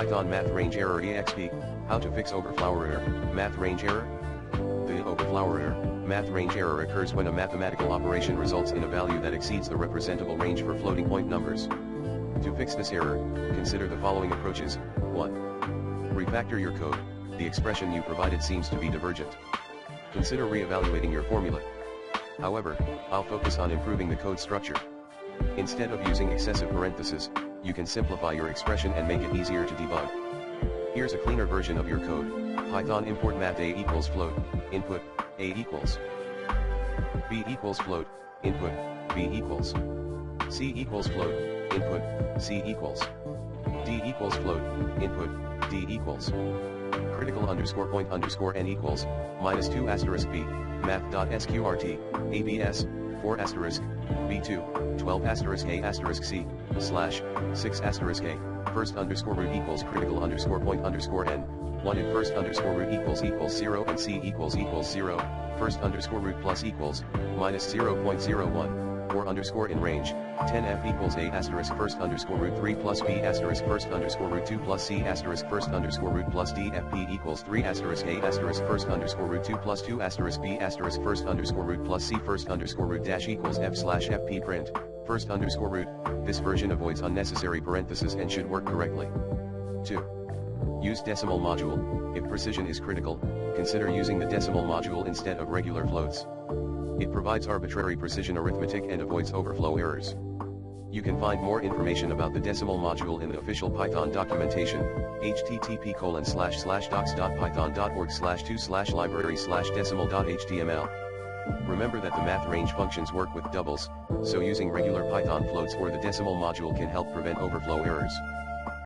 Python math range error exp. How to fix overflow error, math range error? The overflow error, math range error occurs when a mathematical operation results in a value that exceeds the representable range for floating point numbers. To fix this error, consider the following approaches. 1. Refactor your code. The expression you provided seems to be divergent. Consider re-evaluating your formula. However, I'll focus on improving the code structure. Instead of using excessive parentheses, you can simplify your expression and make it easier to debug. Here's a cleaner version of your code. Python import math a equals float, input, a equals b equals float, input, b equals c equals float, input, c equals d equals float, input, d equals critical underscore point underscore n equals -2 asterisk b math.sqrt abs 4 asterisk b2 12 asterisk a asterisk c slash 6 asterisk a first underscore root equals critical underscore point underscore n 1 if first underscore root equals 0 and c equals 0 first underscore root plus equals -0.01 4 underscore in range 10 f equals a asterisk first underscore root 3 plus b asterisk first underscore root 2 plus c asterisk first underscore root plus d f p equals 3 asterisk a asterisk first underscore root 2 plus 2 asterisk b asterisk first underscore root plus c first underscore root dash equals f slash fp print first underscore root. This version avoids unnecessary parentheses and should work correctly. 2. Use decimal module. If precision is critical, consider using the decimal module instead of regular floats. It provides arbitrary precision arithmetic and avoids overflow errors. You can find more information about the decimal module in the official Python documentation, http://docs.python.org/2/library/decimal.html. Remember that the math range functions work with doubles, so using regular Python floats or the decimal module can help prevent overflow errors.